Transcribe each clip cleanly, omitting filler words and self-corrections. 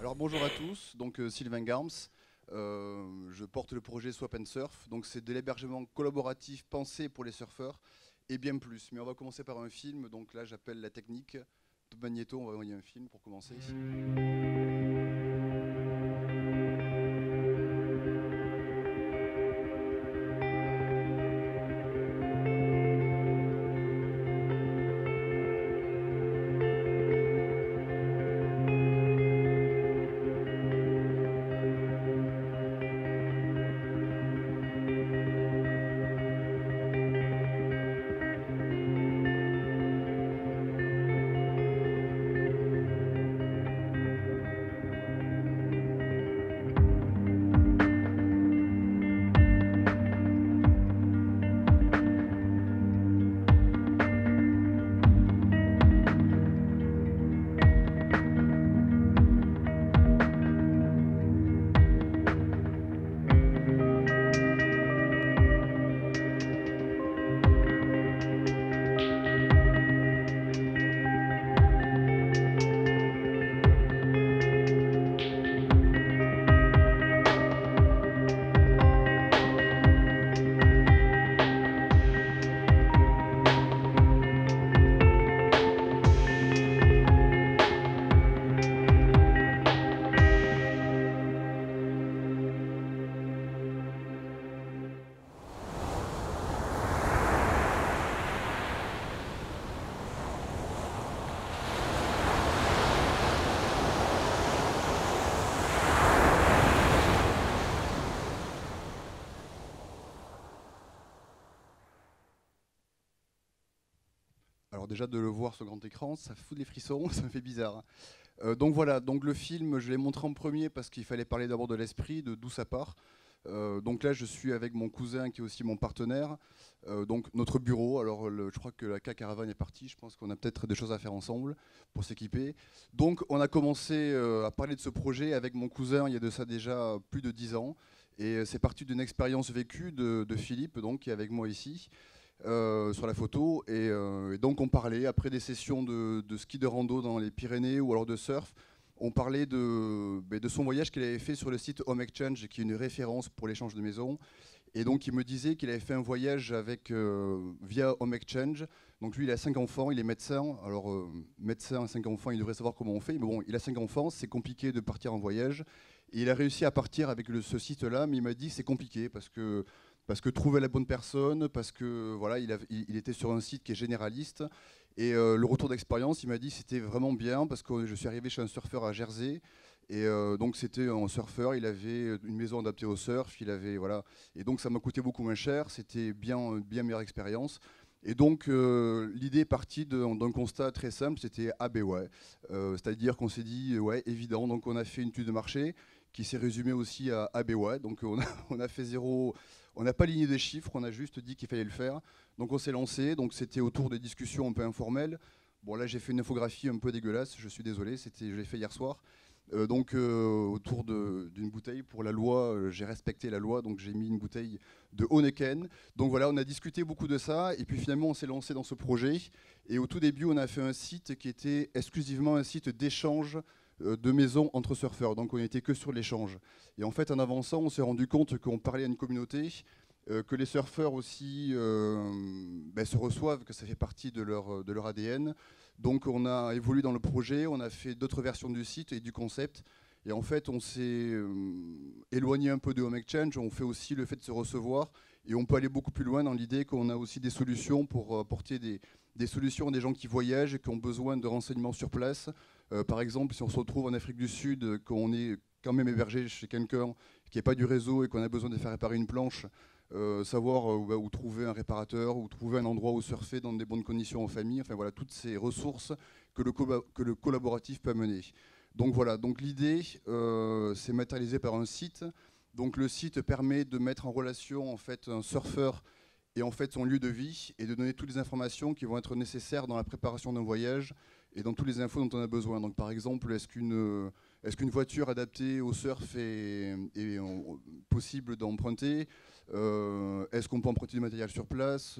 Alors bonjour à tous, donc Sylvain Garms. Je porte le projet Swap and Surf. Donc c'est de l'hébergement collaboratif pensé pour les surfeurs et bien plus. Mais on va commencer par un film. Donc là j'appelle la technique. Top Magnéto, on va envoyer un film pour commencer. Alors déjà de le voir sur grand écran, ça fout des frissons, ça me fait bizarre. Donc voilà, donc le film, je l'ai montré en premier parce qu'il fallait parler d'abord de l'esprit, de d'où ça part. Donc là, je suis avec mon cousin qui est aussi mon partenaire. Donc notre bureau, alors je crois que la K-Caravane est partie, je pense qu'on a peut-être des choses à faire ensemble pour s'équiper. Donc on a commencé à parler de ce projet avec mon cousin il y a de ça déjà plus de 10 ans. Et c'est parti d'une expérience vécue de Philippe, donc, qui est avec moi ici. Sur la photo et donc on parlait après des sessions de ski de rando dans les Pyrénées ou alors de surf, on parlait de son voyage qu'il avait fait sur le site Home Exchange qui est une référence pour l'échange de maisons et donc il me disait qu'il avait fait un voyage via Home Exchange. Donc lui il a 5 enfants, il est médecin, alors médecin à 5 enfants il devrait savoir comment on fait, mais bon il a 5 enfants, c'est compliqué de partir en voyage et il a réussi à partir avec ce site là, mais il m'a dit c'est compliqué parce que trouver la bonne personne, parce que voilà, il était sur un site qui est généraliste. Et le retour d'expérience, il m'a dit c'était vraiment bien parce que je suis arrivé chez un surfeur à Jersey. Et donc c'était un surfeur, il avait une maison adaptée au surf, il avait voilà. Et donc ça m'a coûté beaucoup moins cher, c'était bien meilleure expérience. Et donc l'idée est partie d'un constat très simple, c'était ah ben ouais, c'est-à-dire qu'on s'est dit ouais évident. Donc on a fait une étude de marché qui s'est résumée aussi à ah ben ouais. Donc on a fait zéro. On n'a pas aligné des chiffres, on a juste dit qu'il fallait le faire. Donc on s'est lancé, donc c'était autour des discussions un peu informelles. Bon là j'ai fait une infographie un peu dégueulasse, je suis désolé, je l'ai fait hier soir. Autour d'une bouteille pour la loi, j'ai respecté la loi, donc j'ai mis une bouteille de Heineken. Donc voilà, on a discuté beaucoup de ça, et puis finalement on s'est lancé dans ce projet. Et au tout début, on a fait un site qui était exclusivement un site d'échange de maisons entre surfeurs. Donc on n'était que sur l'échange. Et en fait, en avançant, on s'est rendu compte qu'on parlait à une communauté, que les surfeurs aussi se reçoivent, que ça fait partie de leur ADN. Donc on a évolué dans le projet, on a fait d'autres versions du site et du concept. Et en fait, on s'est éloigné un peu de Home Exchange, on fait aussi le fait de se recevoir. Et on peut aller beaucoup plus loin dans l'idée qu'on a aussi des solutions pour apporter des solutions à des gens qui voyagent et qui ont besoin de renseignements sur place. Par exemple, si on se retrouve en Afrique du Sud, qu'on est quand même hébergé chez quelqu'un qui n'a pas du réseau et qu'on a besoin de faire réparer une planche, savoir où trouver un réparateur, où trouver un endroit où surfer dans des bonnes conditions en famille, enfin voilà, toutes ces ressources que le collaboratif peut amener. Donc voilà, donc l'idée, c'est matérialisé par un site. Donc le site permet de mettre en relation en fait un surfeur et en fait son lieu de vie et de donner toutes les informations qui vont être nécessaires dans la préparation d'un voyage et dans toutes les infos dont on a besoin. Donc par exemple, est-ce qu'une voiture adaptée au surf est possible d'emprunter? Est-ce qu'on peut emprunter du matériel sur place?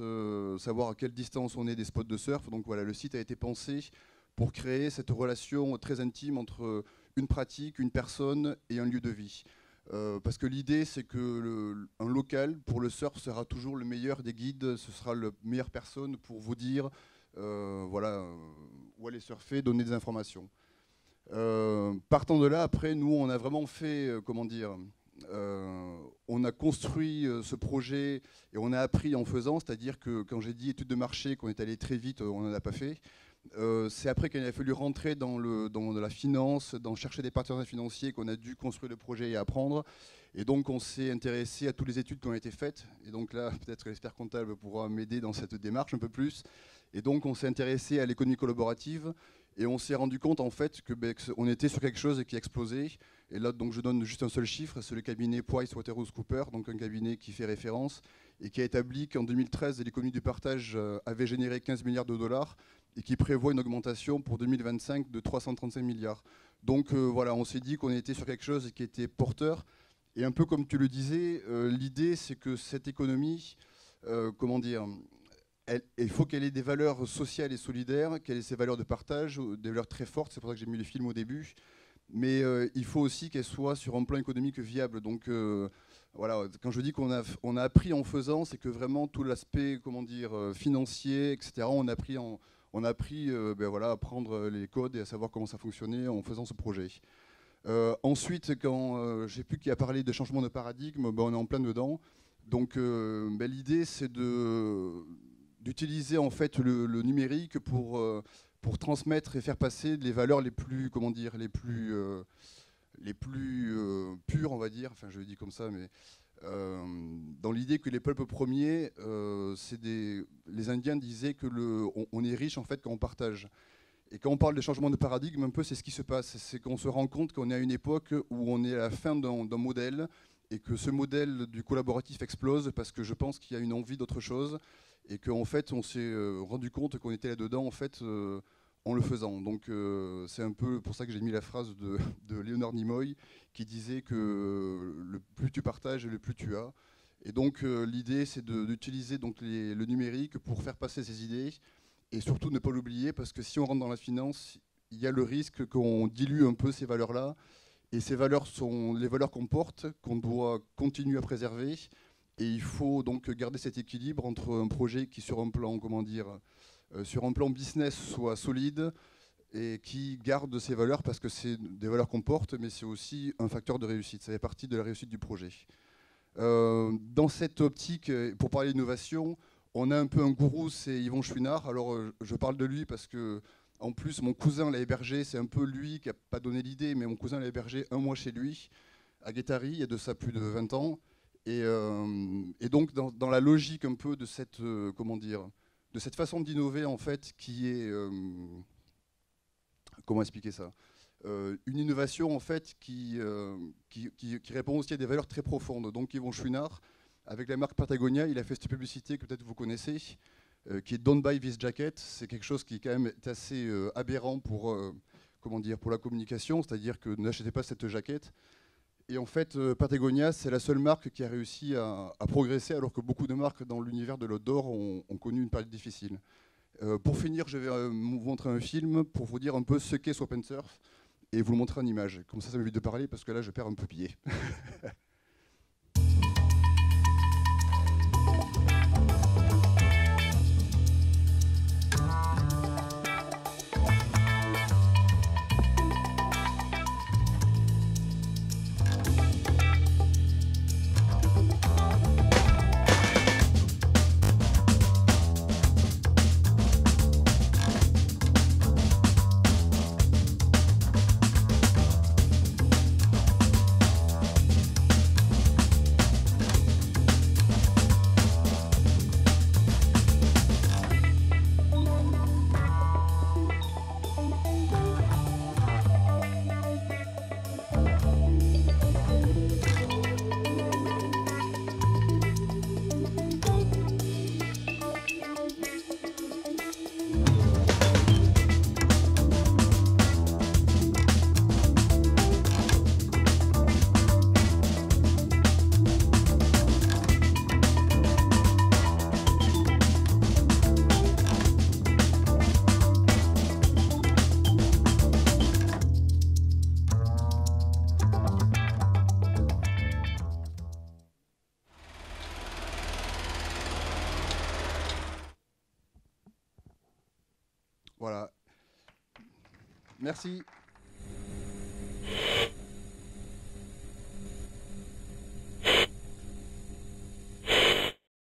Savoir à quelle distance on est des spots de surf. Donc voilà, le site a été pensé pour créer cette relation très intime entre une pratique, une personne et un lieu de vie. Parce que l'idée, c'est que un local, pour le surf, sera toujours le meilleur des guides, ce sera la meilleure personne pour vous dire voilà, où aller surfer, donner des informations. Partant de là, après, nous, on a vraiment fait, comment dire, on a construit ce projet et on a appris en faisant, c'est-à-dire que quand j'ai dit études de marché, qu'on est allé très vite, on n'en a pas fait. C'est après qu'il a fallu rentrer dans la finance, dans chercher des partenaires financiers, qu'on a dû construire le projet et apprendre. Et donc on s'est intéressé à toutes les études qui ont été faites. Et donc là, peut-être que l'expert comptable pourra m'aider dans cette démarche un peu plus. Et donc on s'est intéressé à l'économie collaborative. Et on s'est rendu compte en fait qu'on était sur quelque chose qui explosait. Et là, donc, je donne juste un seul chiffre, c'est le cabinet PricewaterhouseCoopers, donc un cabinet qui fait référence et qui a établi qu'en 2013, l'économie du partage avait généré 15 milliards de dollars et qui prévoit une augmentation pour 2025 de 335 milliards. Donc voilà, on s'est dit qu'on était sur quelque chose qui était porteur. Et un peu comme tu le disais, l'idée c'est que cette économie, comment dire, il faut qu'elle ait des valeurs sociales et solidaires, qu'elle ait ses valeurs de partage, des valeurs très fortes, c'est pour ça que j'ai mis le film au début. Mais il faut aussi qu'elle soit sur un plan économique viable. Donc voilà, quand je dis qu'on a appris en faisant, c'est que vraiment tout l'aspect, comment dire, financier, etc., on a appris voilà, à prendre les codes et à savoir comment ça fonctionnait en faisant ce projet. Ensuite, quand je ne sais plus qui a parlé de changement de paradigme, on est en plein dedans. Donc l'idée, c'est d'utiliser en fait le numérique pour transmettre et faire passer les valeurs les plus, comment dire, les plus pures, on va dire. Enfin, je le dis comme ça, mais dans l'idée que les peuples premiers, les Indiens disaient que on est riche en fait quand on partage. Et quand on parle de changement de paradigme, un peu, c'est ce qui se passe. C'est qu'on se rend compte qu'on est à une époque où on est à la fin d'un modèle et que ce modèle du collaboratif explose parce que je pense qu'il y a une envie d'autre chose et qu'en fait, on s'est rendu compte qu'on était là-dedans en fait, en le faisant. Donc c'est un peu pour ça que j'ai mis la phrase de Leonard Nimoy qui disait que le plus tu partages, le plus tu as. Et donc l'idée, c'est d'utiliser donc le numérique pour faire passer ces idées. Et surtout ne pas l'oublier, parce que si on rentre dans la finance, il y a le risque qu'on dilue un peu ces valeurs-là. Et ces valeurs sont les valeurs qu'on porte, qu'on doit continuer à préserver. Et il faut donc garder cet équilibre entre un projet qui, sur un plan, comment dire, sur un plan business, soit solide et qui garde ces valeurs, parce que c'est des valeurs qu'on porte, mais c'est aussi un facteur de réussite. Ça fait partie de la réussite du projet. Dans cette optique, pour parler d'innovation, on a un peu un gourou, c'est Yvon Chouinard. Alors je parle de lui parce que, en plus, mon cousin l'a hébergé, c'est un peu lui qui n'a pas donné l'idée, mais mon cousin l'a hébergé un mois chez lui, à Guétari, il y a de ça plus de 20 ans. Et donc, dans la logique un peu de cette, comment dire, de cette façon d'innover, en fait, qui est... comment expliquer ça, une innovation, en fait, qui répond aussi à des valeurs très profondes. Donc, Yvon Chouinard, avec la marque Patagonia, il a fait cette publicité que peut-être vous connaissez, qui est Don't Buy This Jacket. C'est quelque chose qui quand même est assez aberrant pour, comment dire, pour la communication, c'est-à-dire que n'achetez pas cette jaquette. Et en fait, Patagonia, c'est la seule marque qui a réussi à progresser, alors que beaucoup de marques dans l'univers de l'outdoor ont connu une période difficile. Pour finir, je vais vous montrer un film pour vous dire un peu ce qu'est Swap and Surf et vous le montrer en image. Comme ça m'évite de parler parce que là, je perds un peu pied. Voilà. Merci.